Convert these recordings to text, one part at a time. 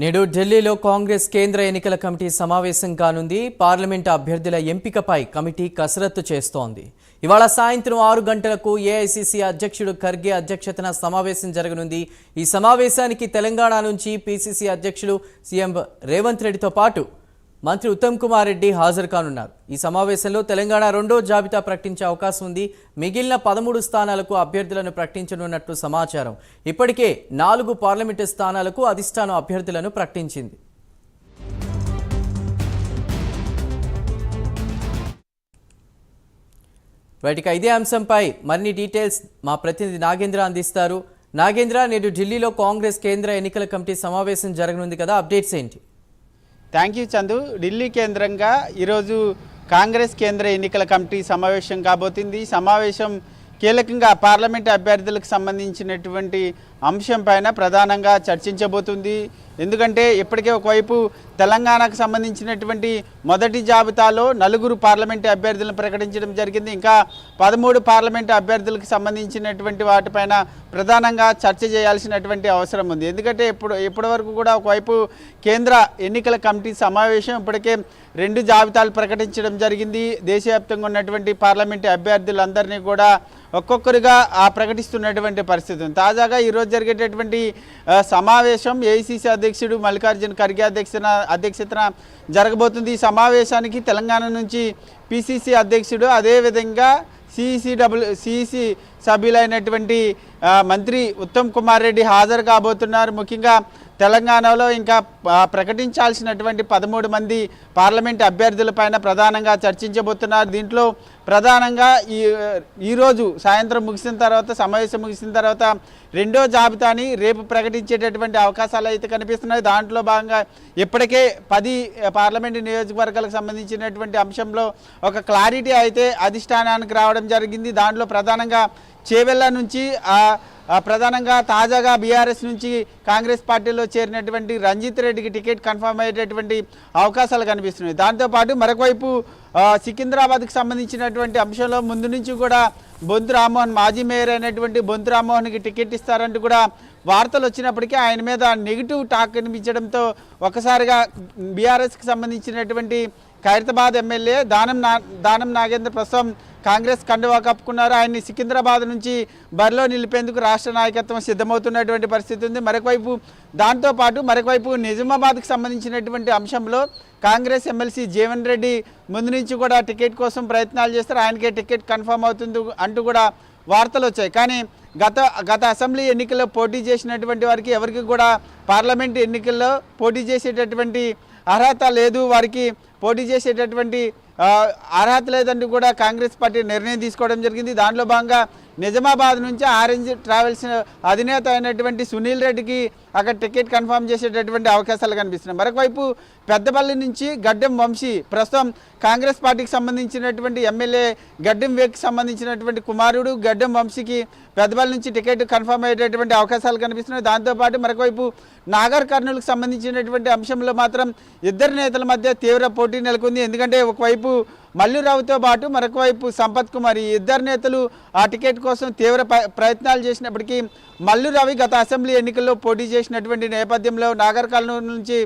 నేడు ఢిల్లీలో కాంగ్రెస్ కేంద్ర ఎన్నికల కమిటీ సమావేశం కానుంది. పార్లమెంటు అభ్యర్థుల ఎంపికపై కమిటీ కసరత్తు చేస్తోంది. ఇవాళ సాయంత్రం 6 గంటలకు ఏఐసీసీ అధ్యక్షుడు ఖర్గే అధ్యక్షతన సమావేశం జరగనుంది. ఈ సమావేశానికి తెలంగాణ నుంచి పీసీసీ అధ్యక్షుడు సీఎం రేవంత్ రెడ్డితో పాటు మంత్రి ఉత్తమ్ కుమార్ రెడ్డి హాజరు కానున్నారు. ఈ సమావేశంలో తెలంగాణ రెండో జాబితా ప్రకటించే అవకాశం ఉంది. మిగిలిన 13 స్థానాలకు అభ్యర్థులను ప్రకటించనున్నట్లు సమాచారం. ఇప్పటికే 4 పార్లమెంటు స్థానాలకు అధిష్టానం అభ్యర్థులను ప్రకటించింది. వాటికి ఇదే అంశంపై మరిన్ని డీటెయిల్స్ మా ప్రతినిధి నాగేంద్ర అందిస్తారు. నాగేంద్ర, నేడు ఢిల్లీలో కాంగ్రెస్ కేంద్ర ఎన్నికల కమిటీ సమావేశం జరగనుంది కదా, అప్డేట్స్ ఏంటి? Thank you Chandu. ఢిల్లీ కేంద్రంగా ఈరోజు కాంగ్రెస్ కేంద్ర ఎన్నికల కమిటీ సమావేశం కాబోతుంది. సమావేశం కీలకంగా పార్లమెంట్ అభ్యర్థులకు సంబంధించినటువంటి అంశం పైన ప్రధానంగా చర్చించబోతుంది. ఎందుకంటే ఇప్పటికే ఒకవైపు తెలంగాణకు సంబంధించినటువంటి మొదటి జాబితాలో 4 పార్లమెంటు అభ్యర్థులను ప్రకటించడం జరిగింది. ఇంకా 13 పార్లమెంటు అభ్యర్థులకు సంబంధించినటువంటి వాటిపైన ప్రధానంగా చర్చ చేయాల్సినటువంటి అవసరం ఉంది. ఎందుకంటే ఇప్పటి వరకు కూడా ఒకవైపు కేంద్ర ఎన్నికల కమిటీ సమావేశం ఇప్పటికే 2 జాబితాలు ప్రకటించడం జరిగింది. దేశవ్యాప్తంగా ఉన్నటువంటి పార్లమెంటు అభ్యర్థులందరినీ కూడా ఒక్కొక్కరుగా ప్రకటిస్తున్నటువంటి పరిస్థితి ఉంది. తాజాగా ఈరోజు జరిగేటటువంటి సమావేశం ఏఐసీసీ అధ్యక్షుడు మల్లికార్జున ఖర్గే అధ్యక్షతన జరగబోతుంది. ఈ సమావేశానికి తెలంగాణ నుంచి పీసీసీ అధ్యక్షుడు, అదేవిధంగా సిఈసి సభ్యులైనటువంటి మంత్రి ఉత్తమ్ కుమార్ రెడ్డి హాజరు కాబోతున్నారు. ముఖ్యంగా తెలంగాణలో ఇంకా ప్రకటించాల్సినటువంటి 13 మంది పార్లమెంట్ అభ్యర్థులపైన ప్రధానంగా చర్చించబోతున్నారు. దీంట్లో ప్రధానంగా ఈరోజు సాయంత్రం ముగిసిన తర్వాత, సమావేశం ముగిసిన తర్వాత రెండో జాబితాని రేపు ప్రకటించేటటువంటి అవకాశాలు అయితే కనిపిస్తున్నాయి. దాంట్లో భాగంగా ఇప్పటికే 10 పార్లమెంటు నియోజకవర్గాలకు సంబంధించినటువంటి అంశంలో ఒక క్లారిటీ అయితే అధిష్టానానికి రావడం జరిగింది. దాంట్లో ప్రధానంగా చేవెళ్ళ నుంచి ప్రధానంగా తాజాగా బీఆర్ఎస్ నుంచి కాంగ్రెస్ పార్టీలో చేరినటువంటి రంజిత్ రెడ్డికి టికెట్ కన్ఫర్మ్ అయ్యేటటువంటి అవకాశాలు కనిపిస్తున్నాయి. దాంతోపాటు మరొకవైపు సికింద్రాబాద్కి సంబంధించినటువంటి అంశంలో ముందు నుంచి కూడా బొంతు రామ్మోహన్, మాజీ మేయర్ అయినటువంటి బొంతు రామ్మోహన్కి టికెట్ ఇస్తారంటూ కూడా వార్తలు వచ్చినప్పటికీ ఆయన మీద నెగిటివ్ టాక్ కనిపించడంతో ఒకసారిగా బీఆర్ఎస్కి సంబంధించినటువంటి ఖైరతాబాద్ ఎమ్మెల్యే దానం నాగేంద్ర ప్రస్తుతం కాంగ్రెస్ కండువా కప్పుకున్నారు. ఆయన్ని సికింద్రాబాద్ నుంచి బరిలో నిలిపేందుకు రాష్ట్ర నాయకత్వం సిద్ధమవుతున్నటువంటి పరిస్థితి ఉంది. మరొకవైపు నిజామాబాద్కి సంబంధించినటువంటి అంశంలో కాంగ్రెస్ ఎమ్మెల్సీ జీవన్ రెడ్డి ముందు నుంచి కూడా టికెట్ కోసం ప్రయత్నాలు చేస్తారు. ఆయనకే టికెట్ కన్ఫర్మ్ అవుతుంది అంటూ కూడా వార్తలు వచ్చాయి. కానీ గత అసెంబ్లీ ఎన్నికల్లో పోటీ చేసినటువంటి వారికి ఎవరికి కూడా పార్లమెంట్ ఎన్నికల్లో పోటీ చేసేటటువంటి అర్హత లేదు, వారికి పోటీ చేసేటటువంటి అర్హత లేదంటూ కూడా కాంగ్రెస్ పార్టీ నిర్ణయం తీసుకోవడం జరిగింది. దాంట్లో భాగంగా నిజామాబాద్ నుంచి ఆరెంజ్ ట్రావెల్స్ అధినేత అయినటువంటి సునీల్ రెడ్డికి అక్కడ టికెట్ కన్ఫర్మ్ చేసేటటువంటి అవకాశాలు కనిపిస్తున్నాయి. మరొకవైపు పెద్దపల్లి నుంచి గడ్డం వంశీ, ప్రస్తుతం కాంగ్రెస్ పార్టీకి సంబంధించినటువంటి ఎమ్మెల్యే గడ్డం వేకి సంబంధించినటువంటి కుమారుడు గడ్డం వంశీకి పెద్దపల్లి నుంచి టికెట్ కన్ఫర్మ్ అయ్యేటటువంటి అవకాశాలు కనిపిస్తున్నాయి. దాంతోపాటు మరొకవైపు నాగర్ కర్నూలుకు సంబంధించినటువంటి అంశంలో మాత్రం ఇద్దరు నేతల మధ్య తీవ్ర పోటీ నెలకొంది. ఎందుకంటే ఒకవైపు మల్లురావుతో పాటు మరొకవైపు సంపత్ కుమార్, ఈ ఇద్దరు నేతలు ఆ టికెట్ కోసం తీవ్ర ప్రయత్నాలు చేసినప్పటికీ మల్లురావి గత అసెంబ్లీ ఎన్నికల్లో పోటీ చేసినటువంటి నేపథ్యంలో నాగర్ కర్నూలు నుంచి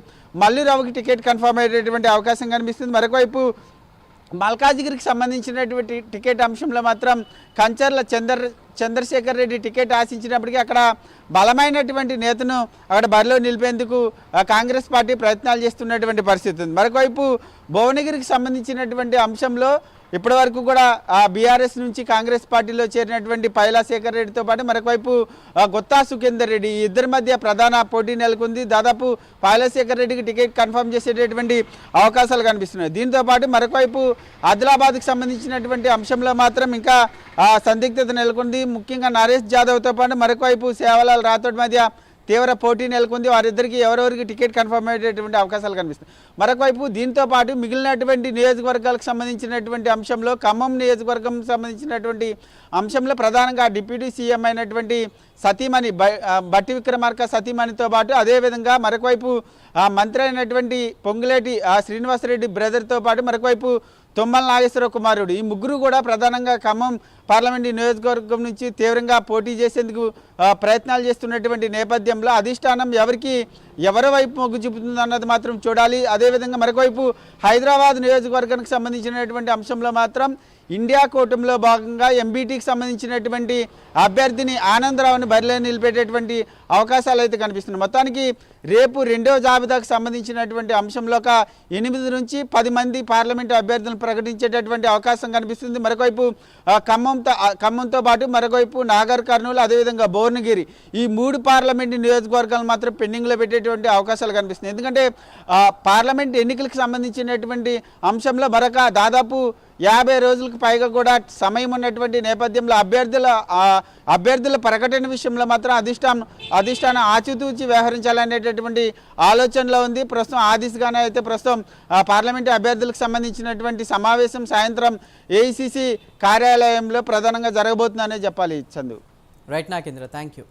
మల్లురావుకి టికెట్ కన్ఫర్మ్ అయ్యేటటువంటి అవకాశం కనిపిస్తుంది. మరొకవైపు మల్కాజిగిరికి సంబంధించినటువంటి టికెట్ అంశంలో మాత్రం కంచర్ల చంద్రశేఖర్ రెడ్డి టికెట్ ఆశించినప్పటికీ అక్కడ బలమైనటువంటి నేతను అక్కడ బరిలో నిలిపేందుకు కాంగ్రెస్ పార్టీ ప్రయత్నాలు చేస్తున్నటువంటి పరిస్థితి ఉంది. మరొకవైపు భువనగిరికి సంబంధించినటువంటి అంశంలో ఇప్పటివరకు కూడా బీఆర్ఎస్ నుంచి కాంగ్రెస్ పార్టీలో చేరినటువంటి పైలాశేఖర్ రెడ్డితో పాటు మరొకవైపు గొత్తా సుఖేందర్ రెడ్డి, ఈ ఇద్దరి మధ్య ప్రధాన పోటీ నెలకొంది. దాదాపు పైలాశేఖర్ రెడ్డికి టికెట్ కన్ఫర్మ్ చేసేటటువంటి అవకాశాలు కనిపిస్తున్నాయి. దీంతో పాటు మరొకవైపు ఆదిలాబాద్కి సంబంధించినటువంటి అంశంలో మాత్రం ఇంకా సందిగ్ధత నెలకొంది. ముఖ్యంగా నరేష్ జాదవ్తో పాటు మరొకవైపు సేవలాల్ రాథోడ్ మధ్య తీవ్ర పోటీ నెలకొంది. వారిద్దరికి ఎవరెవరికి టికెట్ కన్ఫర్మ్ అయ్యేటటువంటి అవకాశాలు కనిపిస్తాయి. మరొకవైపు దీంతో పాటు మిగిలినటువంటి నియోజకవర్గాలకు సంబంధించినటువంటి అంశంలో ఖమ్మం నియోజకవర్గం సంబంధించినటువంటి అంశంలో ప్రధానంగా డిప్యూటీ సీఎం అయినటువంటి సతీమణి బట్టి విక్రమార్క సతీమణితో పాటు అదేవిధంగా మరొకవైపు మంత్రి అయినటువంటి పొంగులేటి శ్రీనివాసరెడ్డి బ్రదర్తో పాటు మరొకవైపు తుమ్మల నాగేశ్వరరావు కుమారుడు. ఈ ముగ్గురు కూడా ప్రధానంగా ఖమ్మం పార్లమెంటు నియోజకవర్గం నుంచి తీవ్రంగా పోటీ చేసేందుకు ప్రయత్నాలు చేస్తున్నటువంటి నేపథ్యంలో అధిష్టానం ఎవరి వైపు మొగ్గు చూపుతుంది అన్నది మాత్రం చూడాలి. అదేవిధంగా మరొకవైపు హైదరాబాద్ నియోజకవర్గానికి సంబంధించినటువంటి అంశంలో మాత్రం ఇండియా కూటమిలో భాగంగా ఎంబీటీకి సంబంధించినటువంటి అభ్యర్థిని ఆనందరావుని బరిలో నిలిపేటటువంటి అవకాశాలు అయితే కనిపిస్తున్నాయి. మొత్తానికి రేపు రెండవ జాబితాకు సంబంధించినటువంటి అంశంలో ఒక 8 నుంచి 10 మంది పార్లమెంటు అభ్యర్థులను ప్రకటించేటటువంటి అవకాశం కనిపిస్తుంది. మరొకవైపు ఖమ్మంతో పాటు మరొకవైపు నాగర్ కర్నూలు, అదేవిధంగా భువనగిరి, ఈ 3 పార్లమెంటు నియోజకవర్గాలు మాత్రం పెండింగ్లో పెట్టేటువంటి అవకాశాలు కనిపిస్తుంది. ఎందుకంటే పార్లమెంట్ ఎన్నికలకు సంబంధించినటువంటి అంశంలో మరొక దాదాపు 50 రోజులకు పైగా కూడా సమయం ఉన్నటువంటి నేపథ్యంలో అభ్యర్థుల ప్రకటన విషయంలో మాత్రం అధిష్టానం ఆచితూచి వ్యవహరించాలనేటటువంటి ఆలోచనలో ఉంది. ప్రస్తుతం ఆ దిశగానే అయితే ప్రస్తుతం పార్లమెంటు అభ్యర్థులకు సంబంధించినటువంటి సమావేశం సాయంత్రం ఏఐసిసి కార్యాలయంలో ప్రధానంగా జరగబోతుందనే చెప్పాలి. Chandu. Right Nagendra, thank you.